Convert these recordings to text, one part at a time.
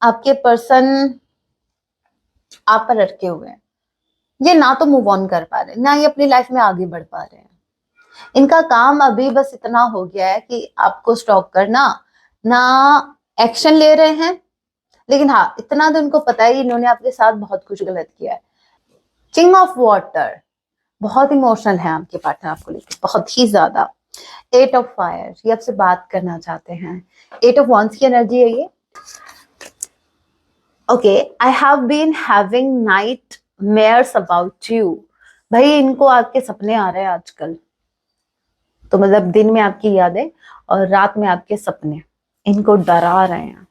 आपके पर्सन आप पर अटके हुए हैं। ये ना तो मूव ऑन कर पा रहे, ना ये अपनी लाइफ में आगे बढ़ पा रहे हैं। इनका काम अभी बस इतना हो गया है कि आपको स्टॉप करना, ना एक्शन ले रहे हैं। लेकिन हाँ, इतना तो इनको पता है इन्होंने आपके साथ बहुत कुछ गलत किया है। किंग ऑफ वाटर, बहुत इमोशनल है आपके पार्टनर आपको लेकर, बहुत ही ज्यादा। एट ऑफ फायर, ये आपसे बात करना चाहते हैं। एट ऑफ वॉन्स की एनर्जी है ये। Okay, I have been having nightmares about you. भाई इनको आपके सपने आ रहे हैं आजकल, तो मतलब दिन में आपकी यादें और रात में आपके सपने इनको डरा रहे हैं।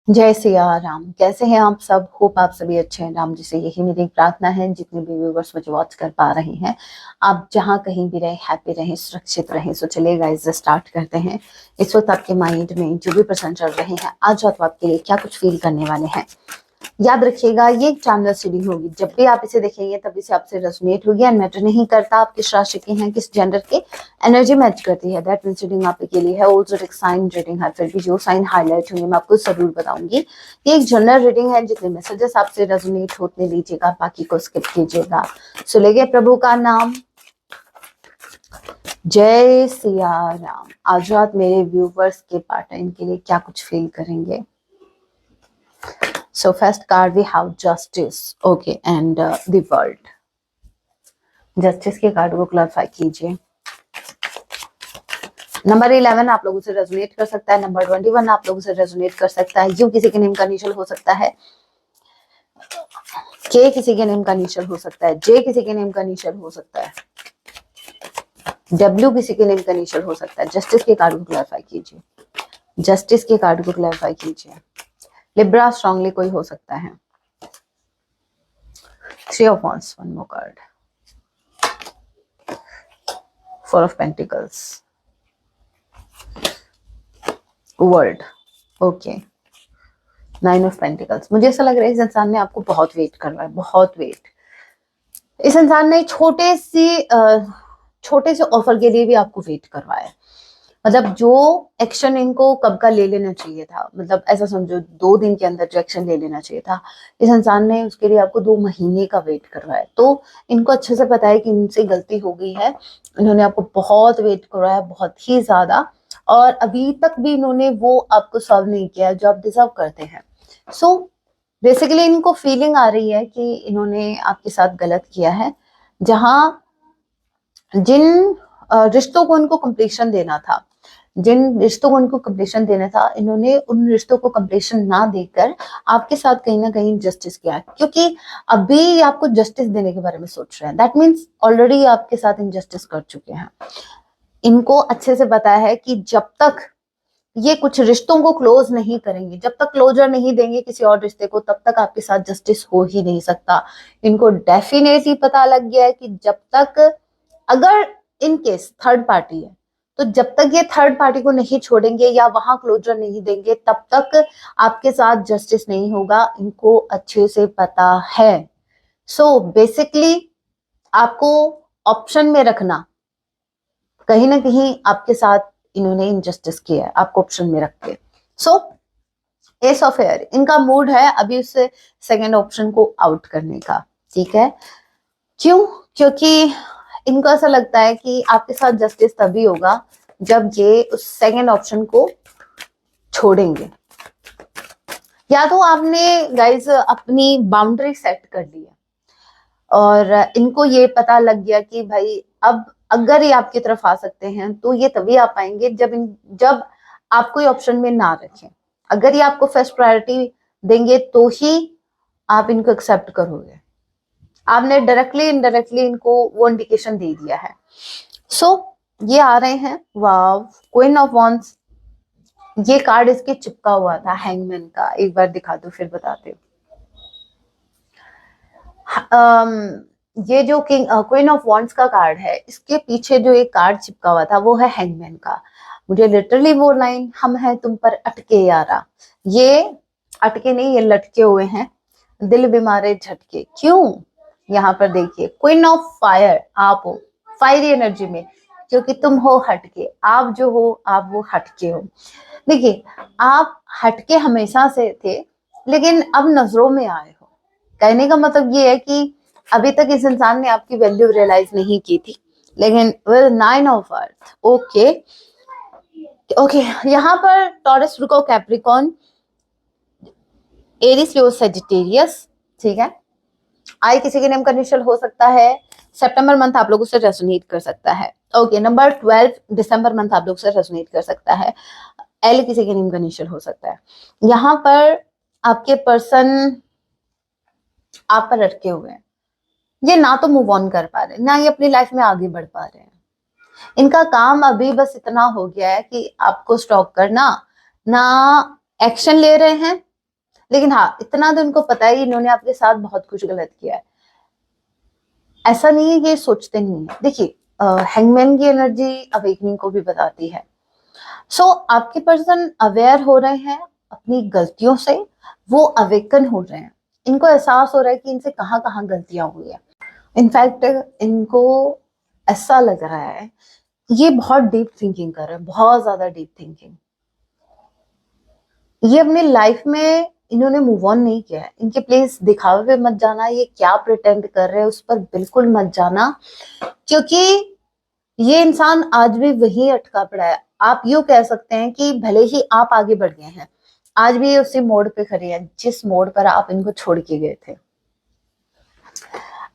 जय सिया राम, कैसे हैं आप सब? होप आप सभी अच्छे हैं। राम जी से यही मेरी प्रार्थना है, जितने भी व्यूवर्स मुझे वॉच कर पा रहे हैं, आप जहां कहीं भी रहें, हैप्पी रहें, सुरक्षित रहें। सो चलिए गाइस, स्टार्ट करते हैं। इस वक्त आपके माइंड में जो भी पर्सन चल रहे हैं, आज रात आपके लिए क्या कुछ फील करने वाले हैं। याद रखिएगा, ये एक टाइमलेस रीडिंग होगी। जब भी आप इसे देखेंगे तब इसे आपसे रेजोनेट होगी। एंड मैटर नहीं करता आप किस राशि के हैं, किस जेंडर के, एनर्जी मैच करती है। दैट मींस रीडिंग आपके लिए है। ऑल्सो एक साइन रीडिंग है, फिर भी जो साइन हाईलाइट होंगे मैं आपको जरूर बताऊंगी। ये एक जनरल रीडिंग है, जितने मैसेजेस आपसे रेजोनेट होते लीजिएगा, बाकी को स्किप कीजिएगा। सो लेंगे प्रभु का नाम। जय सिया राम। आज रात मेरे व्यूवर्स के पार्टनर इनके लिए क्या कुछ फील करेंगे। So first card we have justice, okay, and the world. Justice के कार्ड को क्लैरिफाई कीजिए। नंबर 11 आप लोगों से रेजोनेट कर सकता है। नंबर 21 आप लोगों से रेजोनेट कर सकता है। यू किसी के नेम का इनिशियल हो सकता है। के किसी के नेम का इनिशियल हो सकता है। जे किसी के नेम का इनिशियल हो सकता है। डब्ल्यू किसी के नेम का इनिशियल हो सकता है। जस्टिस के कार्ड को क्लैरिफाई कीजिए। जस्टिस के कार्ड को क्लैरिफाई कीजिए। लिब्रा स्ट्रांगली कोई हो सकता है। 3 of wands, one more card. 4 of pentacles. World, okay. 9 of pentacles. मुझे ऐसा लग रहा है इस इंसान ने आपको बहुत वेट करवा है, बहुत वेट। इस इंसान ने छोटे से ऑफर के लिए भी आपको वेट करवाया है। मतलब जो एक्शन इनको कब का ले लेना चाहिए था, मतलब ऐसा समझो 2 दिन के अंदर जो एक्शन ले लेना चाहिए था, इस इंसान ने उसके लिए आपको 2 महीने का वेट करवाया। तो इनको अच्छे से पता है कि इनसे गलती हो गई है। इन्होंने आपको बहुत वेट करवाया, बहुत ही ज्यादा। और अभी तक भी इन्होंने वो आपको सॉल्व नहीं किया जो आप डिजर्व करते हैं। सो बेसिकली इनको फीलिंग आ रही है कि इन्होंने आपके साथ गलत किया है। जहां जिन रिश्तों को इनको कंप्लीशन देना था, जिन रिश्तों को इनको कंप्लीशन देना था, इन्होंने उन रिश्तों को कंप्लीशन ना देकर आपके साथ कहीं ना कहीं जस्टिस किया, क्योंकि अभी आपको जस्टिस देने के बारे में सोच रहे हैं। दैट मीन्स ऑलरेडी आपके साथ इनजस्टिस कर चुके हैं। इनको अच्छे से पता है कि जब तक ये कुछ रिश्तों को क्लोज नहीं करेंगे, जब तक क्लोजर नहीं देंगे किसी और रिश्ते को, तब तक आपके साथ जस्टिस हो ही नहीं सकता। इनको डेफिनेटली पता लग गया है कि जब तक, अगर इन केस थर्ड पार्टी है, तो जब तक ये थर्ड पार्टी को नहीं छोड़ेंगे या वहां क्लोजर नहीं देंगे, तब तक आपके साथ जस्टिस नहीं होगा। इनको अच्छे से पता है। सो बेसिकली आपको ऑप्शन में रखना, कहीं ना कहीं आपके साथ इन्होंने इनजस्टिस किया है, आपको ऑप्शन में रख के। सो एस ऑफ एयर, इनका मूड है अभी उस सेकेंड ऑप्शन को आउट करने का। ठीक है, क्यों? क्योंकि इनको ऐसा लगता है कि आपके साथ जस्टिस तभी होगा जब ये उस सेकेंड ऑप्शन को छोड़ेंगे, या तो आपने गाइज अपनी बाउंड्री सेट कर ली है और इनको ये पता लग गया कि भाई अब अगर ये आपकी तरफ आ सकते हैं तो ये तभी आ पाएंगे जब आप कोई ऑप्शन में ना रखें। अगर ये आपको फर्स्ट प्रायोरिटी देंगे तो ही आप इनको एक्सेप्ट करोगे। आपने डायरेक्टली इनडायरेक्टली इनको वो इंडिकेशन दे दिया है। सो ये आ रहे हैं। वाव, क्वीन ऑफ वॉन्ड्स। ये कार्ड इसके चिपका हुआ था हैंगमैन का, एक बार दिखा दो फिर बताते हो। ये जो क्वीन ऑफ वॉन्ड्स का कार्ड है, इसके पीछे जो एक कार्ड चिपका हुआ था वो है हैंगमैन का। मुझे लिटरली वो लाइन, हम हैं तुम पर अटके यारा, ये अटके नहीं, ये लटके हुए हैं, दिल बीमारे झटके। क्यों? यहाँ पर देखिए, क्वीन ऑफ फायर, आप हो फायरी एनर्जी में। क्योंकि तुम हो हटके, आप जो हो आप वो हटके हो। देखिए, आप हटके हमेशा से थे, लेकिन अब नजरों में आए हो। कहने का मतलब ये है कि अभी तक इस इंसान ने आपकी वैल्यू रियलाइज नहीं की थी, लेकिन well, 9 of earth, okay okay. यहाँ पर टॉरस, रुको, कैप्रिकॉन, एरिस, लियो, सेजिटेरियस, ठीक है। आई किसी के नेम का इनिशियल हो सकता है। सितंबर मंथ आप लोगों से रेजोनेट कर सकता है। ओके, नंबर 12 दिसंबर मंथ आप लोग से रेजोनेट कर सकता है। एल किसी के नेम का इनिशियल हो सकता है। यहाँ पर आपके पर्सन आप पर अटके हुए हैं। ये ना तो मूव ऑन कर पा रहे, ना ये अपनी लाइफ में आगे बढ़ पा रहे हैं। इनका काम अभी बस इतना हो गया है कि आपको स्टॉप करना, ना एक्शन ले रहे हैं। लेकिन हाँ, इतना तो इनको पता है इन्होंने आपके साथ बहुत कुछ गलत किया है। ऐसा नहीं है कि ये सोचते नहीं है। देखिए, हैंगमैन की एनर्जी अवेकनिंग को भी बताती है। सो आपके पर्सन अवेयर हो रहे हैं अपनी गलतियों से, वो अवेकन हो रहे हैं। इनको एहसास हो रहा है कि इनसे कहाँ कहाँ गलतियां हुई है। इनफैक्ट इनको ऐसा लग रहा है ये बहुत डीप थिंकिंग कर रहे हैं, बहुत ज्यादा डीप थिंकिंग। ये अपनी लाइफ में इन्होंने मूव ऑन नहीं किया है। इनके प्लीज दिखावे पे मत जाना, ये क्या प्रिटेंड कर रहे हैं उस पर बिल्कुल मत जाना, क्योंकि ये इंसान आज भी वही अटका पड़ा है। आप यूं कह सकते हैं कि भले ही आप आगे बढ़ गए हैं, आज भी ये उसी मोड़ पे खड़े हैं जिस मोड़ पर आप इनको छोड़ के गए थे।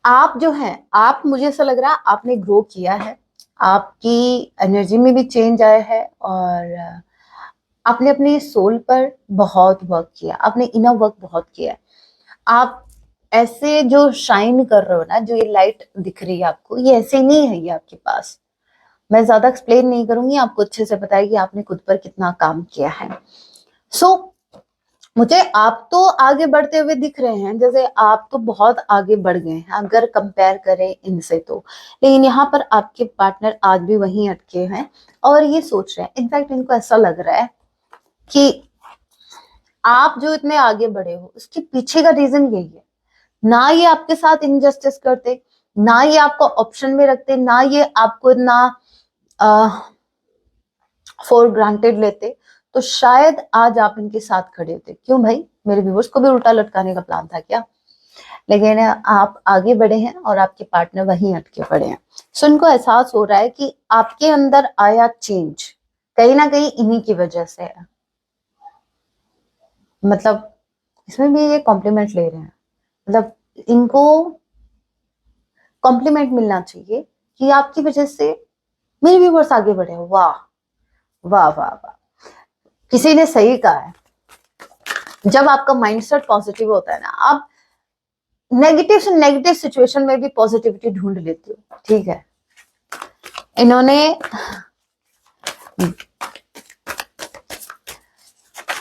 आप जो हैं, आप, मुझे ऐसा लग रहा है आपने ग्रो किया है, आपकी एनर्जी में भी चेंज आया है, और आपने अपने सोल पर बहुत वर्क किया, आपने इनर वर्क बहुत किया। आप ऐसे जो शाइन कर रहे हो ना, जो ये लाइट दिख रही है आपको, ये ऐसे नहीं है ये आपके पास। मैं ज्यादा एक्सप्लेन नहीं करूंगी, आपको अच्छे से पता है कि आपने खुद पर कितना काम किया है। सो मुझे आप तो आगे बढ़ते हुए दिख रहे हैं, जैसे आप तो बहुत आगे बढ़ गए हैं अगर कंपेयर करें इनसे तो। लेकिन यहाँ पर आपके पार्टनर आज भी वहीं अटके हैं और ये सोच रहे हैं, इनफैक्ट इनको ऐसा लग रहा है कि आप जो इतने आगे बढ़े हो उसके पीछे का रीजन यही है। ना ये आपके साथ इनजस्टिस करते, ना ये आपको ऑप्शन में रखते, ना ये आपको इतना फॉर ग्रांटेड लेते, तो शायद आज आप इनके साथ खड़े होते। क्यों भाई, मेरे व्यूवर्स को भी उल्टा लटकाने का प्लान था क्या? लेकिन आप आगे बढ़े हैं और आपके पार्टनर वहीं अटके पड़े हैं। सो इनको एहसास हो रहा है कि आपके अंदर आया चेंज कहीं ना कहीं इन्हीं की वजह से है। मतलब इसमें भी ये कॉम्प्लीमेंट ले रहे हैं, मतलब इनको कॉम्प्लीमेंट मिलना चाहिए कि आपकी वजह से मेरे व्यूवर्स आगे बढ़े। वाह वाह वाह वाह, किसी ने सही कहा है। जब आपका माइंडसेट पॉजिटिव होता है ना, आप नेगेटिव से नेगेटिव सिचुएशन में भी पॉजिटिविटी ढूंढ लेते हो। ठीक है, इन्होंने,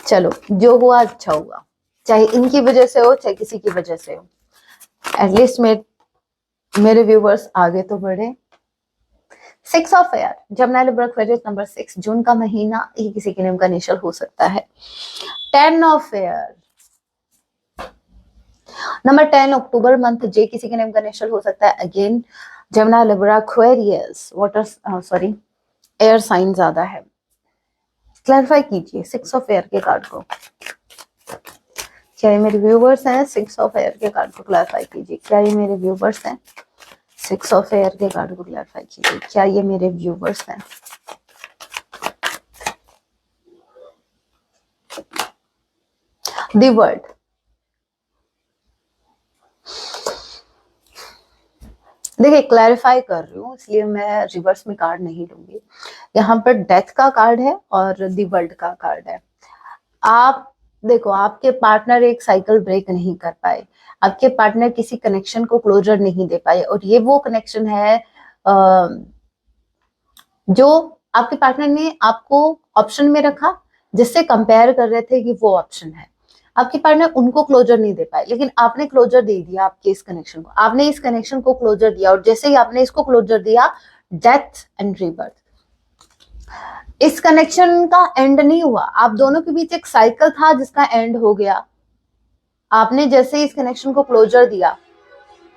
चलो जो हुआ अच्छा हुआ, चाहे इनकी वजह से हो चाहे किसी की वजह से हो, एटलीस्ट मेरे व्यूवर्स आगे तो बढ़े। 6 of air, Jamuna Libra Aquarius, number 6, जून का महीना, ये किसी के नेम का इनिशियल हो सकता है। 10 of air, number 10, October month, J किसी के नेम का इनिशियल हो सकता है। Again Gemini Libra Aquarius, water, sorry, air sign ज्यादा है। क्लैरिफाई कीजिए 6 ऑफ एयर के कार्ड को। क्या ये मेरे व्यूवर्स हैं? 6 ऑफ एयर के कार्ड को क्लैरिफाई कीजिए। क्या ये मेरे व्यूवर्स हैं? 6 ऑफ एयर के कार्ड को क्लैरिफाई कीजिए। क्या ये मेरे व्यूवर्स हैं? द वर्ल्ड, देखिए क्लैरिफाई कर रही हूँ इसलिए मैं रिवर्स में कार्ड नहीं लूंगी। यहाँ पर डेथ का कार्ड है और दी वर्ल्ड का कार्ड है। आप देखो, आपके पार्टनर एक साइकिल ब्रेक नहीं कर पाए, आपके पार्टनर किसी कनेक्शन को क्लोजर नहीं दे पाए, और ये वो कनेक्शन है जो आपके पार्टनर ने आपको ऑप्शन में रखा, जिससे कंपेयर कर रहे थे कि वो ऑप्शन है। आपके पार्टनर उनको क्लोजर नहीं दे पाए, लेकिन आपने क्लोजर दे दिया आपके इस कनेक्शन को, आपने इस कनेक्शन को क्लोजर दिया, और जैसे ही आपने इसको क्लोजर दिया, डेथ एंड रीबर्थ। इस कनेक्शन का एंड नहीं हुआ, आप दोनों के बीच एक साइकिल था जिसका एंड हो गया। आपने जैसे ही इस कनेक्शन को क्लोजर दिया,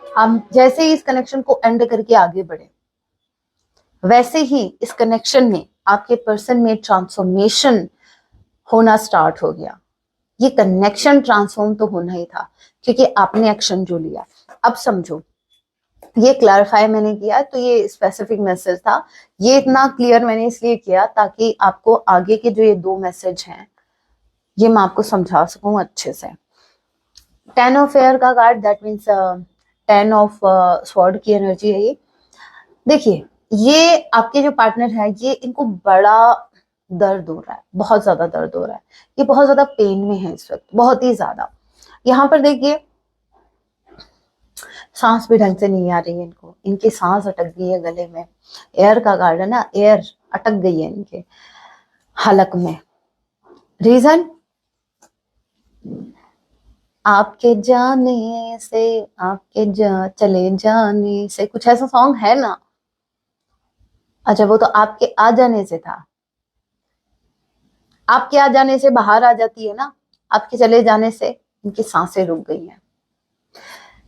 आप जैसे ही इस कनेक्शन को एंड करके आगे बढ़े। वैसे ही इस कनेक्शन में आपके पर्सन में ट्रांसफॉर्मेशन होना स्टार्ट हो गया। ये कनेक्शन ट्रांसफॉर्म तो होना ही था क्योंकि आपने एक्शन जो लिया। अब समझो, ये क्लैरिफाई मैंने किया तो ये स्पेसिफिक मैसेज था। ये इतना क्लियर मैंने इसलिए किया ताकि आपको आगे के जो ये 2 मैसेज हैं ये मैं आपको समझा सकूं अच्छे से। 10 ऑफ एयर का card, that means 10 of sword की एनर्जी है ये। देखिए, ये आपके जो पार्टनर है ये इनको बड़ा दर्द हो रहा है, बहुत ज्यादा दर्द हो रहा है, ये बहुत ज्यादा पेन में है इस वक्त, बहुत ही ज्यादा। यहाँ पर देखिए, सांस भी ढंग से नहीं आ रही है इनको, इनकी सांस अटक गई है गले में। एयर का कार्ड है ना, एयर अटक गई है इनके हलक में। रीजन, आपके जाने से, आपके चले जाने से, कुछ ऐसा सॉन्ग है ना। अच्छा, वो तो आपके आ जाने से था। आपके आ जाने से बाहर आ जाती है ना, आपके चले जाने से इनकी सांसें रुक गई हैं।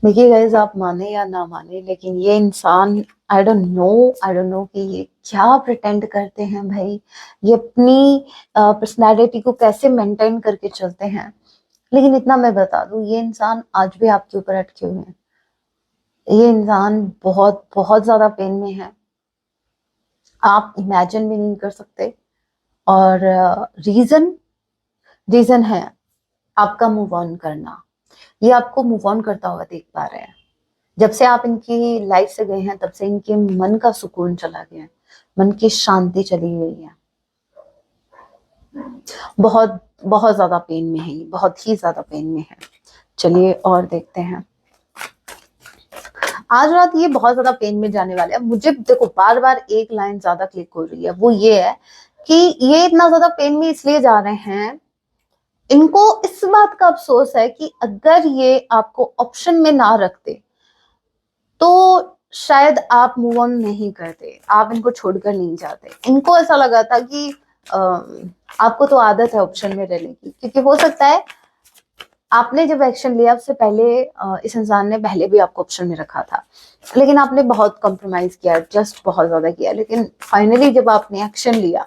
देखिए गाइस, आप माने या ना माने, लेकिन ये इंसान, आई डोंट नो कि ये क्या प्रिटेंड करते हैं भाई, ये अपनी पर्सनैलिटी को कैसे मेंटेन करके चलते हैं। लेकिन इतना मैं बता दूं, ये इंसान आज भी आपके ऊपर अटके हुए हैं। ये इंसान बहुत बहुत ज्यादा पेन में है, आप इमेजिन भी नहीं कर सकते। और रीजन है आपका मूव ऑन करना। ये आपको मूव ऑन करता हुआ देख पा रहे हैं। जब से आप इनकी लाइफ से गए हैं तब से इनके मन का सुकून चला गया है, मन की शांति चली गई है। बहुत बहुत ज्यादा पेन में है ये, बहुत ही ज्यादा पेन में है। चलिए और देखते हैं। आज रात ये बहुत ज्यादा पेन में जाने वाले हैं। मुझे देखो बार बार एक लाइन ज्यादा क्लिक हो रही है, वो ये है कि ये इतना ज्यादा पेन में इसलिए जा रहे हैं, इनको इस बात का अफसोस है कि अगर ये आपको ऑप्शन में ना रखते तो शायद आप मूव ऑन नहीं करते, आप इनको छोड़कर नहीं जाते। इनको ऐसा लगा था कि आपको तो आदत है ऑप्शन में रहने की, क्योंकि हो सकता है आपने जब एक्शन लिया उससे पहले इस इंसान ने पहले भी आपको ऑप्शन में रखा था, लेकिन आपने बहुत कॉम्प्रोमाइज किया, जस्ट बहुत ज्यादा किया। लेकिन फाइनली जब आपने एक्शन लिया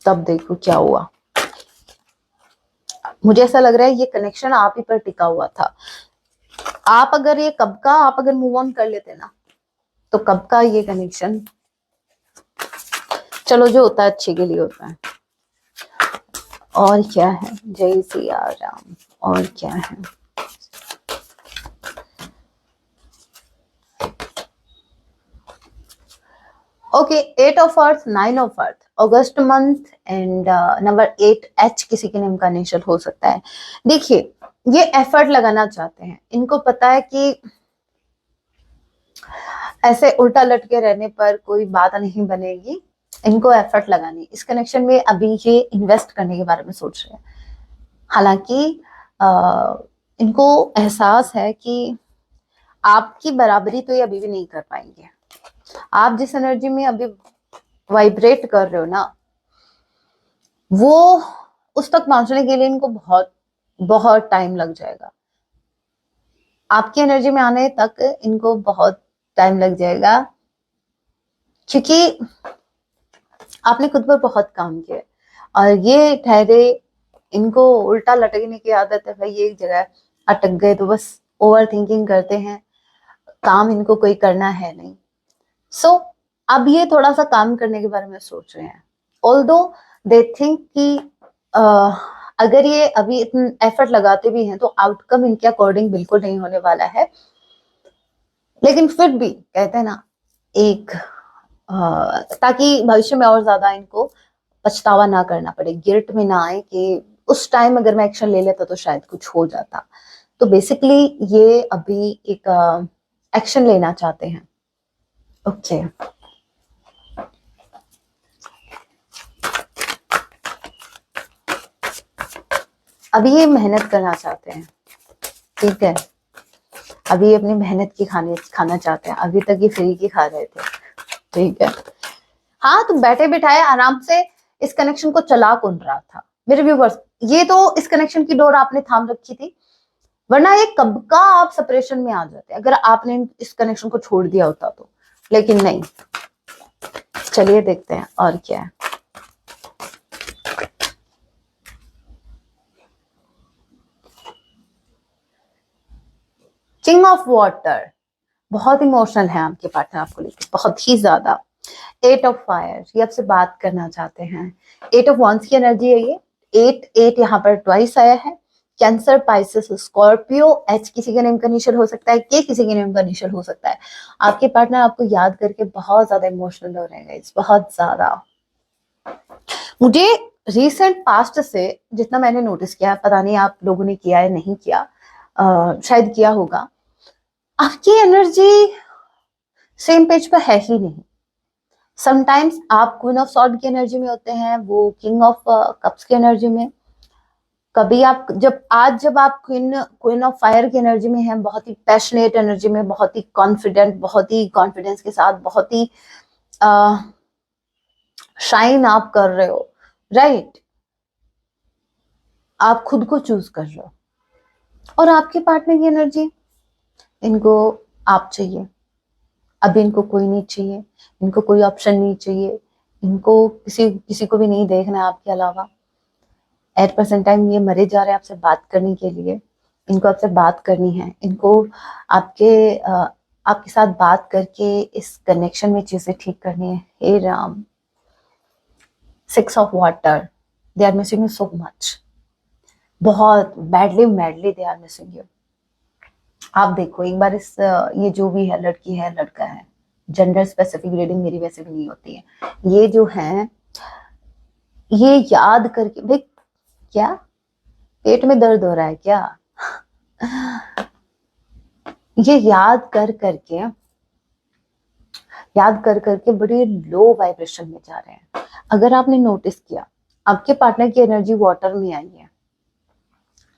तब देखो क्या हुआ। मुझे ऐसा लग रहा है ये कनेक्शन आप ही पर टिका हुआ था। आप अगर ये कब का, आप अगर मूव ऑन कर लेते ना तो कब का ये कनेक्शन, चलो जो होता है अच्छे के लिए होता है। और क्या है, जय सिया राम। और क्या है, okay, 8 of earth, 9 of earth, August month and number 8 H किसी के नेम का इनिशियल हो सकता है। देखिए, ये एफर्ट लगाना चाहते हैं, इनको पता है कि ऐसे उल्टा लटके रहने पर कोई बात नहीं बनेगी, इनको एफर्ट लगानी। इस कनेक्शन में अभी ये इन्वेस्ट करने के बारे में सोच रहे हैं। हालांकि इनको एहसास है कि आपकी बराबरी तो ये अभी भी नहीं कर पाएंगे। आप जिस एनर्जी में अभी वाइब्रेट कर रहे हो ना, वो उस तक पहुंचने के लिए इनको बहुत बहुत टाइम लग जाएगा। आपकी एनर्जी में आने तक इनको बहुत टाइम लग जाएगा, क्योंकि आपने खुद पर बहुत काम किया और ये ठहरे, इनको उल्टा लटकने की आदत है भाई। एक जगह अटक गए तो बस ओवर थिंकिंग करते हैं, काम इनको कोई करना है नहीं। सो अब ये थोड़ा सा काम करने के बारे में सोच रहे हैं। ऑल्दो दे थिंक कि अगर ये अभी इतना एफर्ट लगाते भी हैं तो आउटकम इनके अकॉर्डिंग बिल्कुल नहीं होने वाला है। लेकिन फिर भी कहते हैं ना, एक ताकि भविष्य में और ज्यादा इनको पछतावा ना करना पड़े, गिल्ट में ना आए कि उस टाइम अगर मैं एक्शन ले लेता तो शायद कुछ हो जाता। तो बेसिकली ये अभी एक एक्शन लेना चाहते हैं। ओके, अभी ये मेहनत करना चाहते हैं, ठीक है। अभी ये अपनी मेहनत की खाना चाहते हैं, अभी तक ये फ्री की खा रहे थे, ठीक है। हाँ, तो बैठे बिठाए आराम से इस कनेक्शन को चला कौन रहा था मेरे व्यूवर्स? ये तो इस कनेक्शन की डोर आपने थाम रखी थी, वरना ये कब का आप सेपरेशन में आ जाते अगर आपने इस कनेक्शन को छोड़ दिया होता तो, लेकिन नहीं। चलिए देखते हैं और क्या है। किंग ऑफ वाटर, बहुत इमोशनल है आपके पार्टनर आपको लेकर, बहुत ही ज्यादा। एट ऑफ फायर, ये आपसे बात करना चाहते हैं। एट ऑफ वंस की एनर्जी है ये। एट एट यहाँ पर ट्वाइस आया है। Cancer, Pisces, Scorpio. एच किसी के नेम का इनिशियल हो सकता है, के किसी के नेम का इनिशियल हो सकता है। आपके पार्टनर आपको याद करके बहुत ज्यादा इमोशनल हो रहे हैं गाइस, बहुत ज्यादा। मुझे रिसेंट पास्ट से जितना मैंने नोटिस किया, पता नहीं आप लोगों ने किया या नहीं किया, शायद किया होगा, आपकी एनर्जी सेम पेज पर है ही नहीं। समटाइम्स आप क्वीन ऑफ सॉर्ड की एनर्जी में होते हैं, वो किंग ऑफ कप्स की एनर्जी में। कभी आप जब आप क्वीन ऑफ फायर की एनर्जी में हैं, बहुत ही पैशनेट एनर्जी में, बहुत ही कॉन्फिडेंट, बहुत ही कॉन्फिडेंस के साथ, बहुत ही शाइन आप कर रहे हो, राइट। आप खुद को चूज कर रहे हो। और आपके पार्टनर की एनर्जी, इनको आप चाहिए, अभी इनको कोई नहीं चाहिए, इनको कोई ऑप्शन नहीं चाहिए, इनको किसी को भी नहीं देखना है आपके अलावा। एट परसेंट टाइम ये मरे जा रहे हैं आपसे बात करने के लिए। इनको आपसे बात करनी है, इनको आपके साथ बात करके इस कनेक्शन में चीजें ठीक करनी है। हे Ram, six of water, they are missing you so much, बहुत badly madly they are missing you. आप देखो एक बार इस ये जो भी है, लड़की है लड़का है, जेंडर स्पेसिफिक रीडिंग मेरी वैसे भी नहीं होती है, ये जो है ये याद करके, भाई क्या पेट में दर्द हो रहा है क्या? ये याद कर करके बड़ी लो वाइब्रेशन में जा रहे हैं। अगर आपने नोटिस किया, आपके पार्टनर की एनर्जी वाटर में आई है,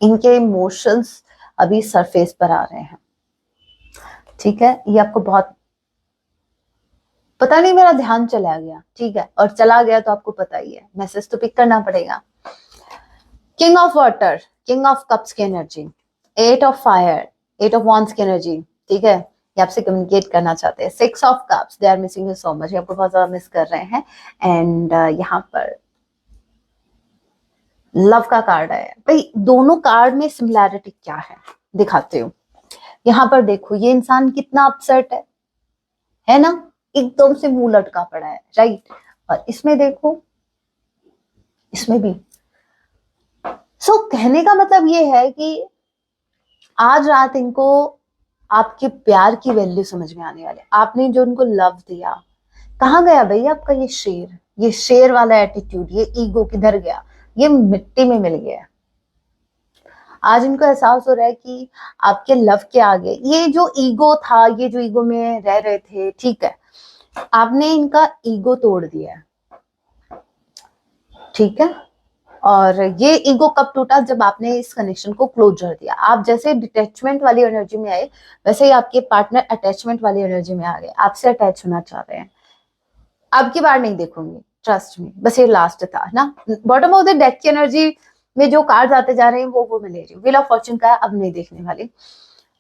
इनके इमोशंस अभी सरफेस पर आ रहे हैं, ठीक है। ये आपको बहुत, पता नहीं मेरा ध्यान चला गया, ठीक है, और चला गया तो आपको पता ही है, मैसेज तो पिक करना पड़ेगा। King of water, king of cups की energy, eight of fire, eight of wands की एनर्जी, ठीक है। ये आपसे कम्युनिकेट करना चाहते हैं। Six of cups, they are missing you so much, ये आपको बहुत ज्यादा मिस कर रहे हैं। एंड यहाँ पर लव का कार्ड है। भाई दोनों कार्ड में सिमिलैरिटी क्या है दिखाते हो। यहाँ पर देखो ये इंसान कितना अपसेट है ना, एकदम से मुंह लटका पड़ा है, राइट। और इसमें देखो, इसमें भी। सो कहने का मतलब ये है कि आज रात इनको आपके प्यार की वैल्यू समझ में आने वाले। आपने जो उनको लव दिया, कहाँ गया भाई आपका ये शेर वाला एटीट्यूड, ये ईगो किधर गया? ये मिट्टी में मिल गया। आज इनको एहसास हो रहा है कि आपके लव के आगे ये जो ईगो था, ये जो ईगो में रह रहे थे, ठीक है, आपने इनका ईगो तोड़ दिया, ठीक है। और ये ईगो कब टूटा? जब आपने इस कनेक्शन को क्लोजर दिया। आप जैसे डिटैचमेंट वाली एनर्जी में आए, वैसे ही आपके पार्टनर अटैचमेंट वाली एनर्जी में आ गए, आपसे अटैच होना चाह रहे हैं। अब की बार नहीं देखूंगी, ट्रस्ट मी, बस ये लास्ट था ना। बॉटम ऑफ द डेक की एनर्जी में जो कार्ड आते जा रहे हैं वो मैं ले रही हूँ। व्हील ऑफ फॉर्च्यून का अब नहीं देखने वाली।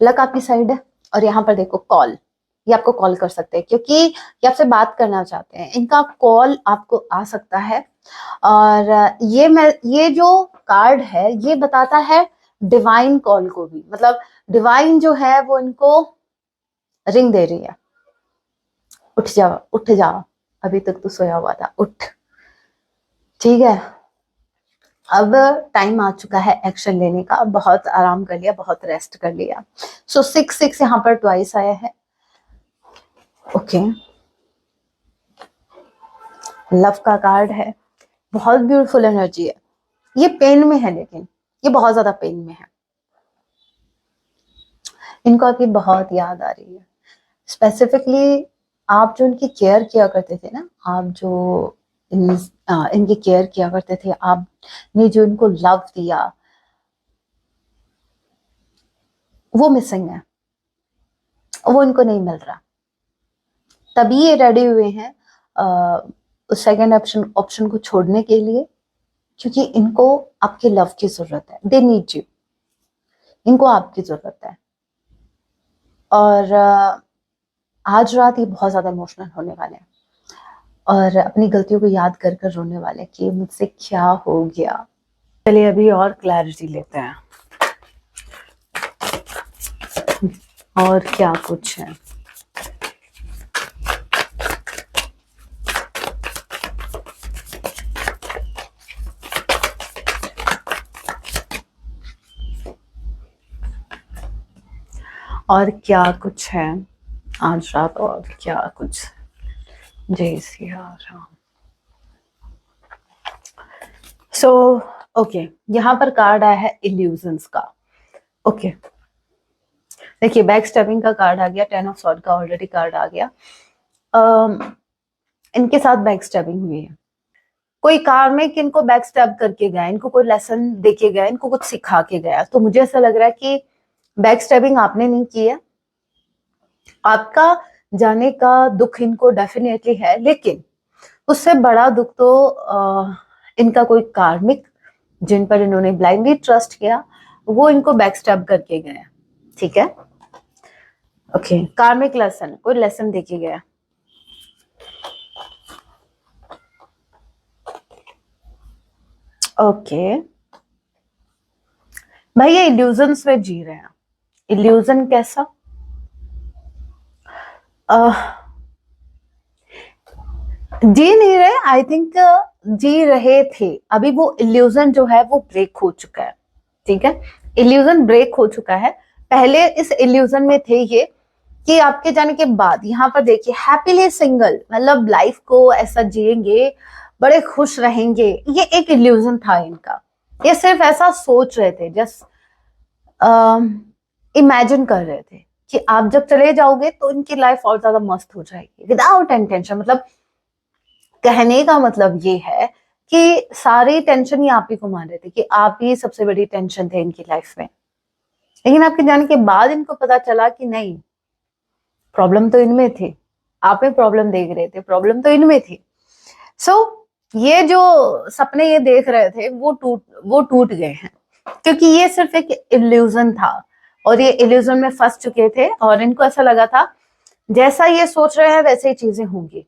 लक आपकी साइड है। और यहाँ पर देखो कॉल, ये आपको कॉल कर सकते हैं क्योंकि ये आपसे बात करना चाहते हैं। इनका कॉल आपको आ सकता है। और ये जो कार्ड है ये बताता है डिवाइन कॉल को भी, मतलब डिवाइन जो है वो इनको रिंग दे रही है, उठ जाओ उठ जाओ, अभी तक तो सोया हुआ था, उठ, ठीक है। अब टाइम आ चुका है एक्शन लेने का। बहुत आराम कर लिया, बहुत रेस्ट कर लिया। सो 6 यहाँ पर ट्वाइस आया है, ओके। लव का कार्ड है, बहुत ब्यूटीफुल एनर्जी है। ये पेन में है, लेकिन ये बहुत ज्यादा पेन में है। इनको आपकी बहुत याद आ रही है। स्पेसिफिकली आप जो इनकी केयर किया करते थे ना, आप जो इनकी केयर किया करते थे, आपने जो इनको लव दिया, वो मिसिंग है, वो इनको नहीं मिल रहा। तभी ये रेडी हुए हैं उस सेकेंड ऑप्शन को छोड़ने के लिए, क्योंकि इनको आपके लव की जरूरत है। दे नीड यू, इनको आपकी जरूरत है। और आज रात ये बहुत ज्यादा इमोशनल होने वाले हैं और अपनी गलतियों को याद कर कर रोने वाले हैं कि मुझसे क्या हो गया। चलिए अभी और क्लैरिटी लेते हैं और क्या कुछ है। और क्या कुछ है आज रात, और क्या कुछ। जय सिया राम। सो ओके, यहाँ पर कार्ड आया है इल्यूजन्स का। ओके देखिए, बैक स्टैबिंग का कार्ड आ गया, 10 ऑफ सॉर्ड का ऑलरेडी कार्ड आ गया। इनके साथ बैक स्टैबिंग हुई है, कोई कार्मिक इनको बैक स्टैब करके गया, इनको कोई लेसन देके गया, इनको कुछ सिखा के गया। तो मुझे ऐसा लग रहा है कि बैक स्टैबिंग आपने नहीं की है, आपका जाने का दुख इनको डेफिनेटली है, लेकिन उससे बड़ा दुख तो इनका कोई कार्मिक जिन पर इन्होंने ब्लाइंडली ट्रस्ट किया, वो इनको बैक स्टैब करके गया। ठीक है, ओके, कार्मिक लेसन, कोई लेसन देके गया। ओके भाई, ये इल्यूजन्स में जी रहे हैं। इल्यूजन कैसा? जी नहीं रहे, आई थिंक जी रहे थे। अभी वो इल्यूजन जो है वो ब्रेक हो चुका है। ठीक है, इल्यूजन ब्रेक हो चुका है। पहले इस इल्यूजन में थे ये कि आपके जाने के बाद यहाँ पर देखिए हैप्पीली सिंगल, मतलब लाइफ को ऐसा जिएंगे, बड़े खुश रहेंगे, ये एक इल्यूजन था इनका। ये सिर्फ ऐसा सोच रहे थे, जस्ट इमेजिन कर रहे थे कि आप जब चले जाओगे तो इनकी लाइफ और ज्यादा मस्त हो जाएगी विदाउट एनी टेंशन। मतलब कहने का मतलब ये है कि सारी टेंशन ही आप ही को मान रहे थे, कि आप ही सबसे बड़ी टेंशन थे इनकी लाइफ में। लेकिन आपके जाने के बाद इनको पता चला कि नहीं, प्रॉब्लम तो इनमें थी, आप ही प्रॉब्लम देख रहे थे, प्रॉब्लम तो इनमें थी। सो ये जो सपने ये देख रहे थे वो टूट गए हैं, क्योंकि ये सिर्फ एक इल्यूजन था और ये इल्यूजन में फंस चुके थे और इनको ऐसा लगा था जैसा ये सोच रहे हैं वैसे ही चीजें होंगी।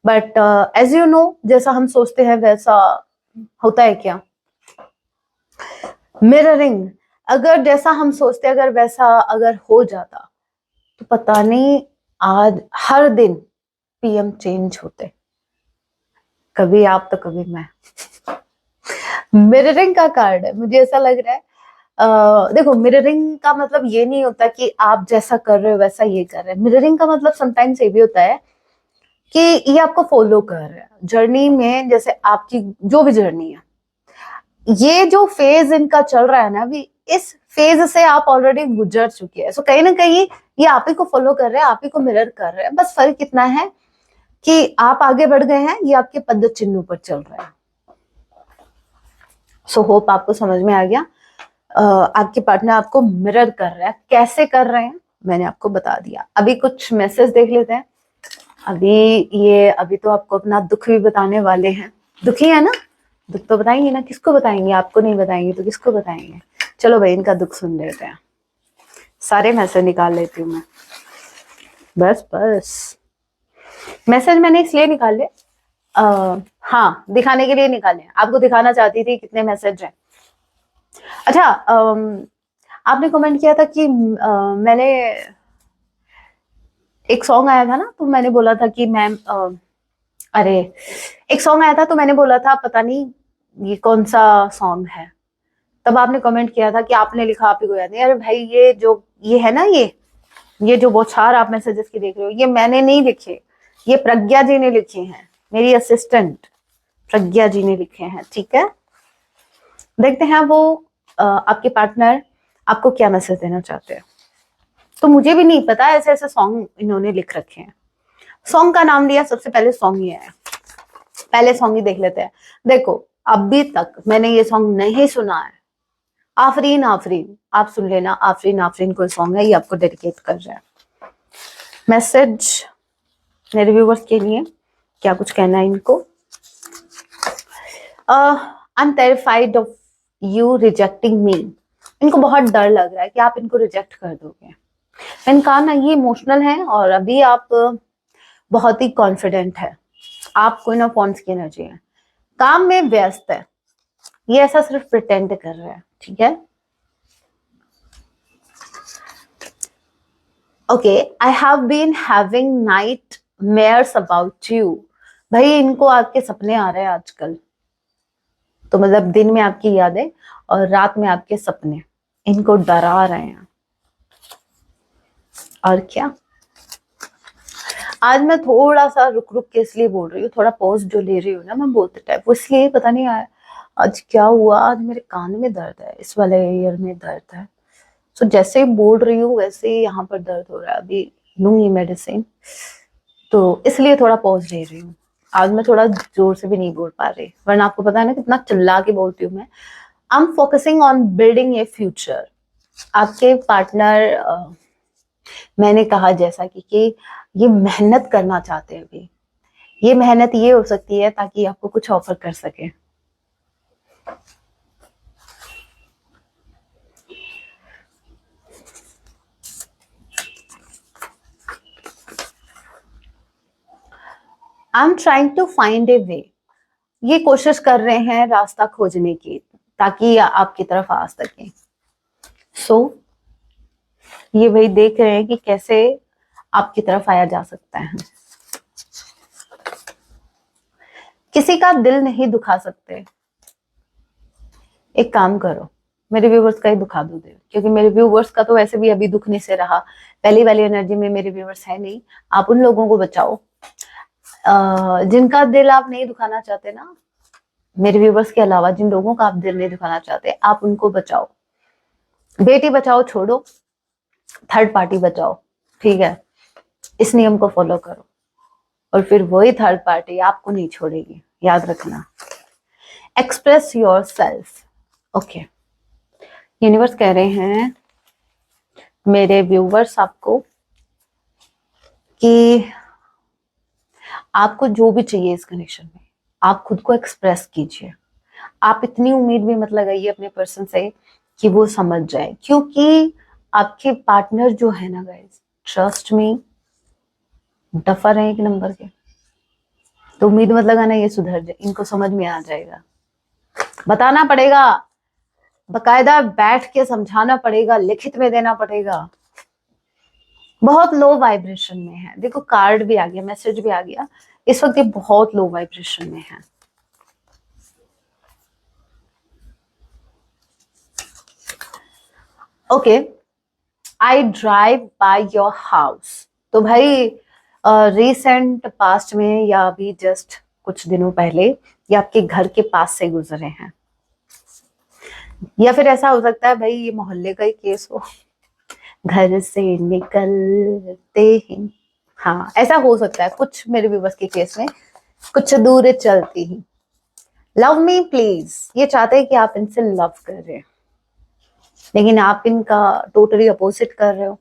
बट एज यू नो, जैसा हम सोचते हैं वैसा होता है क्या? मिररिंग, अगर जैसा हम सोचते अगर वैसा अगर हो जाता तो पता नहीं आज हर दिन पीएम चेंज होते, कभी आप तो कभी मैं। मिररिंग का कार्ड है, मुझे ऐसा लग रहा है। देखो, मिररिंग का मतलब ये नहीं होता कि आप जैसा कर रहे हो वैसा ये कर रहे हैं। मिररिंग का मतलब समटाइम्स ये भी होता है कि ये आपको फॉलो कर रहा है जर्नी में, जैसे आपकी जो भी जर्नी है, ये जो फेज इनका चल रहा है ना अभी, इस फेज से आप ऑलरेडी गुजर चुके हैं। सो कहीं ना कहीं ये आप ही को फॉलो कर रहे हैं, आप ही को मिरर कर रहे हैं। बस फर्क इतना है कि आप आगे बढ़ गए हैं, ये आपके पद चिन्हों पर चल रहे हैं। सो होप आपको समझ में आ गया। आपके पार्टनर आपको मिरर कर रहा है, कैसे कर रहे हैं मैंने आपको बता दिया। अभी कुछ मैसेज देख लेते हैं। अभी तो आपको अपना दुख भी बताने वाले हैं। दुखी है ना, दुख तो बताएंगे ना, किसको बताएंगे? आपको नहीं बताएंगे तो किसको बताएंगे? चलो भाई, इनका दुख सुन लेते हैं। सारे मैसेज निकाल लेती हूँ मैं, बस मैसेज मैंने इसलिए निकाले, हाँ, दिखाने के लिए निकाले, आपको दिखाना चाहती थी कितने मैसेज हैं। अच्छा, आपने कमेंट किया था कि मैंने एक सॉन्ग आया था ना, तो मैंने बोला था कि मैम अरे, एक सॉन्ग आया था तो मैंने बोला था पता नहीं ये कौन सा सॉन्ग है। तब आपने कमेंट किया था कि आपने लिखा, आप ही को याद नहीं। अरे भाई, ये है ना, ये जो बौछार आप मैसेजेस की देख रहे हो, ये मैंने नहीं लिखे, ये प्रज्ञा जी ने लिखे हैं, मेरी असिस्टेंट प्रज्ञा जी ने लिखे हैं। ठीक है, देखते हैं वो आपके पार्टनर आपको क्या मैसेज देना चाहते हैं। तो मुझे भी नहीं पता, ऐसे ऐसे सॉन्ग इन्होंने लिख रखे हैं। सॉन्ग का नाम लिया, सबसे पहले सॉन्ग ही है, पहले सॉन्ग ही देख लेते हैं। देखो, अभी तक मैंने ये सॉन्ग नहीं सुना है। आफरीन आफरीन, आप सुन लेना, आफरीन आफरीन कोई सॉन्ग है, ये आपको डेडिकेट कर रहा है। मैसेज मेरे व्यूवर्स के लिए, क्या कुछ कहना है इनको। I am terrified of you rejecting me. इनको बहुत डर लग रहा है कि आप इनको रिजेक्ट कर दोगे। मैंने कहा ना, ये इमोशनल है और अभी आप बहुत ही कॉन्फिडेंट है, आप क्वीन ऑफ वांड्स की एनर्जी है, काम में व्यस्त है, ये ऐसा सिर्फ प्रिटेंड कर रहा है, ठीक है। Okay, I have been having nightmares about you. भाई इनको आपके सपने आ रहे हैं आजकल, तो मतलब दिन में आपकी यादें और रात में आपके सपने इनको डरा रहे हैं। और क्या, आज मैं थोड़ा सा रुक रुक के इसलिए बोल रही हूँ, थोड़ा पॉज जो ले रही हूँ ना मैं बोलते टाइप, वो इसलिए पता नहीं आया आज क्या हुआ, आज मेरे कान में दर्द है, इस वाले ईयर में दर्द है। तो जैसे ही बोल रही हूँ वैसे ही यहाँ पर दर्द हो रहा है, अभी लूंगी मेडिसिन, तो इसलिए थोड़ा पॉज ले रही हूँ। आज मैं थोड़ा जोर से भी नहीं बोल पा रही, वरना आपको पता है ना कितना चिल्ला के बोलती हूँ मैं। I am focusing on building A future. आपके पार्टनर, मैंने कहा जैसा कि ये मेहनत करना चाहते हैं अभी, ये मेहनत ये हो सकती है ताकि आपको कुछ ऑफर कर सके। I am trying to find a way. ये कोशिश कर रहे हैं रास्ता खोजने की ताकि आपकी तरफ आ सके। सो ये वही देख रहे हैं कि कैसे आपकी तरफ आया जा सकता है। किसी का दिल नहीं दुखा सकते। एक काम करो, मेरे व्यूवर्स का ही दुखा दो दिल, क्योंकि मेरे व्यूवर्स का तो वैसे भी अभी दुखने से रहा, पहली वाली एनर्जी में मेरे व्यूवर्स है नहीं। आप उन लोगों को बचाओ जिनका दिल आप नहीं दुखाना चाहते ना, मेरे व्यूवर्स के अलावा जिन लोगों का आप दिल नहीं दुखाना चाहते, आप उनको बचाओ। बेटी बचाओ छोड़ो, थर्ड पार्टी बचाओ, ठीक है। इस नियम को फॉलो करो और फिर वही थर्ड पार्टी आपको नहीं छोड़ेगी, याद रखना। Express your self. Okay, universe कह रहे हैं मेरे व्यूवर्स आपको कि आपको जो भी चाहिए इस कनेक्शन में, आप खुद को एक्सप्रेस कीजिए। आप इतनी उम्मीद भी मत लगाइए अपने पर्सन से कि वो समझ जाए, क्योंकि आपके पार्टनर जो है ना गाइस, ट्रस्ट मी, डफर है एक नंबर के। तो उम्मीद मत लगाना ये सुधर जाए, इनको समझ में आ जाएगा। बताना पड़ेगा, बकायदा बैठ के समझाना पड़ेगा, लिखित में देना पड़ेगा। बहुत लो वाइब्रेशन में है, देखो कार्ड भी आ गया, मैसेज भी आ गया, इस वक्त ये बहुत लो वाइब्रेशन में है। Okay, I drive by your house. तो भाई रिसेंट पास्ट में या अभी जस्ट कुछ दिनों पहले ये आपके घर के पास से गुजरे हैं, या फिर ऐसा हो सकता है भाई ये मोहल्ले का ही केस हो, घर से निकलते ही, हाँ ऐसा हो सकता है कुछ मेरे व्यूवर्स के केस में, कुछ दूर चलती ही। लव मी प्लीज, ये चाहते हैं कि आप इनसे लव कर रहे हैं, लेकिन आप इनका टोटली अपोजिट कर रहे हो।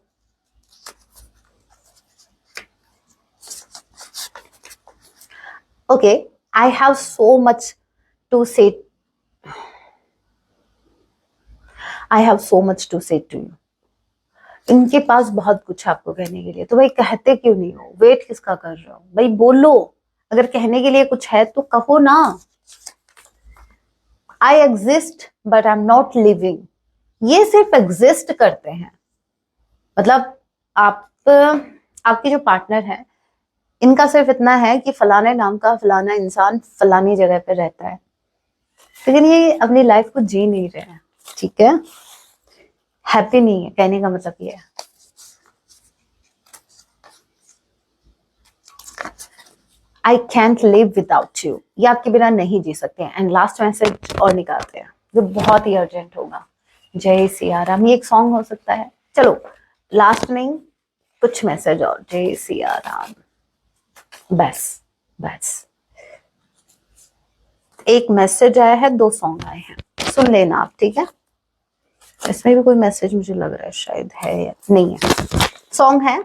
Okay, I have so much to say, I have so much to say to you. इनके पास बहुत कुछ आपको कहने के लिए, तो भाई कहते क्यों नहीं हो, वेट किसका कर रहे हो भाई, बोलो। अगर कहने के लिए कुछ है तो कहो ना। I exist but I am not living. ये सिर्फ एग्जिस्ट करते हैं, मतलब आपके जो पार्टनर है इनका सिर्फ इतना है कि फलाने नाम का फलाना इंसान फलानी जगह पे रहता है, लेकिन ये अपनी लाइफ को जी नहीं रहे हैं, ठीक है, हैप्पी नहीं है, कहने का मतलब ये है। I can't live without you, ये आपके बिना नहीं जी सकते हैं। एंड लास्ट मैसेज और निकालते हैं जो बहुत ही अर्जेंट होगा। जय सिया राम, ये एक सॉन्ग हो सकता है, चलो लास्ट नहीं, कुछ मैसेज और। जय सिया राम, बस बस एक मैसेज आया है, 2 सॉन्ग आए हैं, सुन लेना आप, ठीक है। इसमें भी कोई मैसेज मुझे लग रहा है शायद है या नहीं है। सॉन्ग है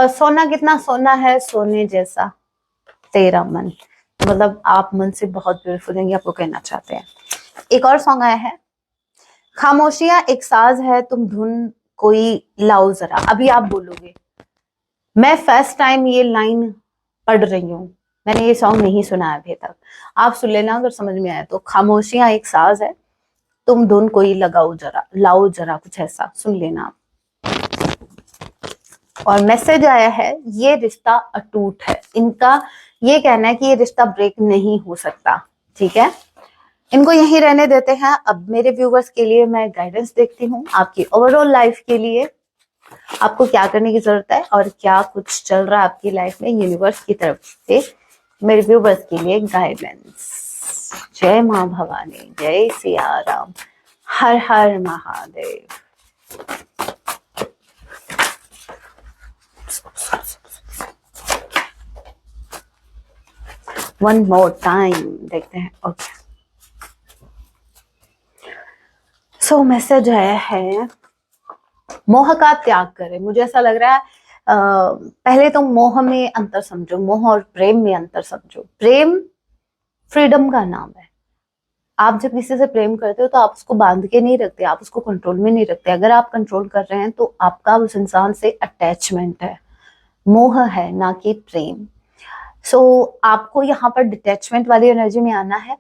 सोना कितना सोना है सोने जैसा तेरा मन, मतलब आप मन से बहुत ब्यूटीफुल हैं, ये आपको कहना चाहते हैं। एक और सॉन्ग आया है खामोशियां एक साज है, तुम धुन कोई लाओ जरा। अभी आप बोलोगे मैं फर्स्ट टाइम ये लाइन पढ़ रही हूँ, मैंने ये सॉन्ग नहीं सुना है अभी तक, आप सुन लेना अगर समझ में आया तो। खामोशियां एक साज है, तुम धुन कोई लगाओ जरा, लाओ जरा, कुछ ऐसा सुन लेना आप। और मैसेज आया है, ये रिश्ता अटूट है। इनका ये कहना है कि ये रिश्ता ब्रेक नहीं हो सकता, ठीक है, इनको यहीं रहने देते हैं। अब मेरे व्यूवर्स के लिए मैं गाइडेंस देखती हूँ, आपकी ओवरऑल लाइफ के लिए आपको क्या करने की जरूरत है और क्या कुछ चल रहा है आपकी लाइफ में यूनिवर्स की तरफ से मेरे व्यूवर्स के लिए गाइडेंस। जय मां भवानी, जय सिया राम, हर हर महादेव। वन मोर टाइम देखते हैं। ओके, सो मैसेज आया है, मोह का त्याग करें। मुझे ऐसा लग रहा है पहले तो मोह में अंतर समझो, मोह और प्रेम में अंतर समझो। प्रेम फ्रीडम का नाम है। आप जब किसी से प्रेम करते हो तो आप उसको बांध के नहीं रखते, आप उसको कंट्रोल में नहीं रखते। अगर आप कंट्रोल कर रहे हैं तो आपका उस इंसान से अटैचमेंट है, मोह है, ना कि प्रेम। सो आपको यहाँ पर डिटैचमेंट वाली एनर्जी में आना है।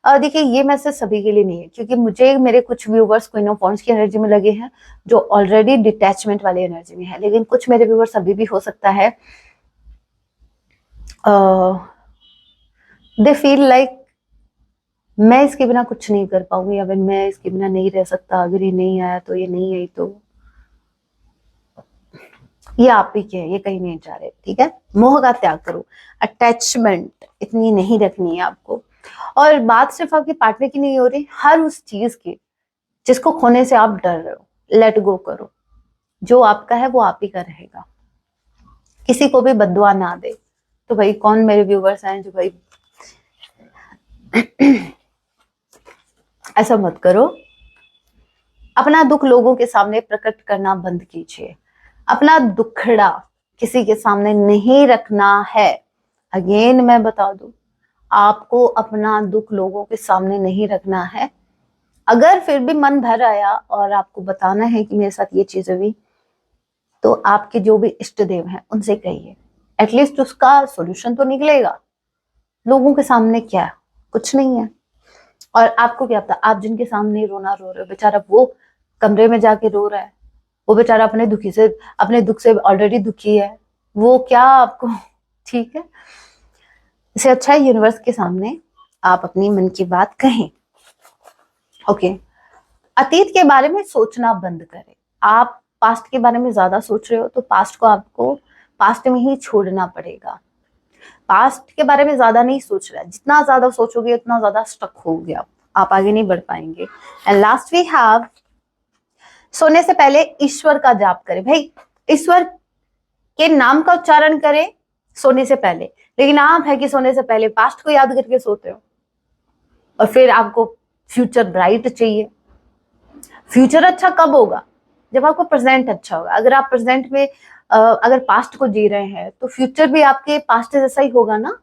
और देखिए ये मैसेज सभी के लिए नहीं है, क्योंकि मुझे मेरे कुछ व्यूवर्स क्वीन ऑफ वांड्स की एनर्जी में लगे हैं जो ऑलरेडी डिटैचमेंट वाली एनर्जी में है, लेकिन कुछ मेरे व्यूवर्स अभी भी हो सकता है दे फील लाइक मैं इसके बिना कुछ नहीं कर पाऊंगी, या फिर मैं इसके बिना नहीं रह सकता, अगर ये नहीं आया तो, ये नहीं आई तो। ये आप ही के है, ये कहीं नहीं जा रहे, ठीक है। मोह का त्याग करो, अटैचमेंट इतनी नहीं रखनी है आपको। और बात सिर्फ आपके पार्टनर की नहीं हो रही, हर उस चीज की जिसको खोने से आप डर रहे हो, लेट गो करो। जो आपका है वो आप ही का रहेगा, किसी को भी बद्दुआ ना दे। तो भाई कौन मेरे व्यूवर्स हैं जो भाई ऐसा मत करो। अपना दुख लोगों के सामने प्रकट करना बंद कीजिए। अपना दुखड़ा किसी के सामने नहीं रखना है। अगेन मैं बता दूं, आपको अपना दुख लोगों के सामने नहीं रखना है। अगर फिर भी मन भर आया और आपको बताना है कि मेरे साथ ये चीज हुई, तो आपके जो भी इष्ट देव हैं उनसे कहिए, एटलीस्ट उसका सॉल्यूशन तो निकलेगा। लोगों के सामने क्या है, कुछ नहीं है। और आपको क्या पता, आप जिनके सामने रोना रो रहे हो, बेचारा वो कमरे में जाके रो रहा है, वो बेचारा अपने दुख से ऑलरेडी दुखी है, वो क्या आपको ठीक है। इससे अच्छा है यूनिवर्स के सामने आप अपनी मन की बात कहें। ओके, अतीत के बारे में सोचना बंद करें। आप पास्ट के बारे में ज्यादा सोच रहे हो तो पास्ट को आपको पास्ट में ही छोड़ना पड़ेगा। पास्ट के बारे में ज्यादा नहीं सोच रहा है, जितना ज्यादा सोचोगे उतना ज्यादा स्टक होगे आप आगे नहीं बढ़ पाएंगे। एंड लास्ट वी हैव, सोने से पहले ईश्वर का जाप करें। भाई ईश्वर के नाम का उच्चारण करें सोने से पहले, लेकिन आप है कि सोने से पहले पास्ट को याद करके सोते हो। और फिर आपको फ्यूचर ब्राइट चाहिए। फ्यूचर अच्छा कब होगा, जब आपको प्रेजेंट अच्छा होगा। अगर आप प्रेजेंट में अगर पास्ट को जी रहे हैं तो फ्यूचर भी आपके पास्ट जैसा ही होगा ना।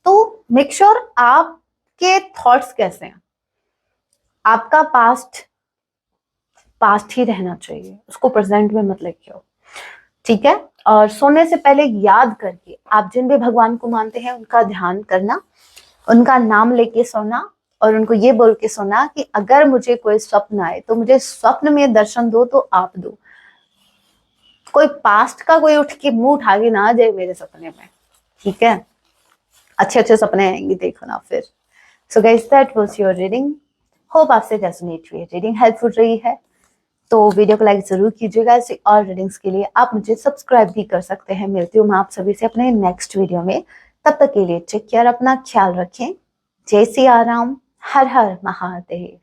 तो मेक श्योर आपके थॉट्स कैसे हैं। आपका पास्ट पास्ट ही रहना चाहिए, उसको प्रेजेंट में मत लेके आओ, ठीक है। और सोने से पहले याद करके, आप जिन भी भगवान को मानते हैं उनका ध्यान करना, उनका नाम लेके सोना, और उनको ये बोल के सोना कि अगर मुझे कोई स्वप्न आए तो मुझे स्वप्न में दर्शन दो तो आप दो। कोई पास्ट का कोई उठ के मुंह उठा के ना आ जाए मेरे सपने में, ठीक है। अच्छे अच्छे सपने आएंगे, देखो ना फिर। So guys, that was your reading. Hope आपसे रेजोनेट हुई, रीडिंग हेल्पफुल रही है तो वीडियो को लाइक जरूर कीजिएगा। ऐसी और रीडिंग्स के लिए आप मुझे सब्सक्राइब भी कर सकते हैं। मिलती हूँ मैं आप सभी से अपने नेक्स्ट वीडियो में। तब तक के लिए टेक केयर, अपना ख्याल रखें। जय सिया राम, हर हर महादेव।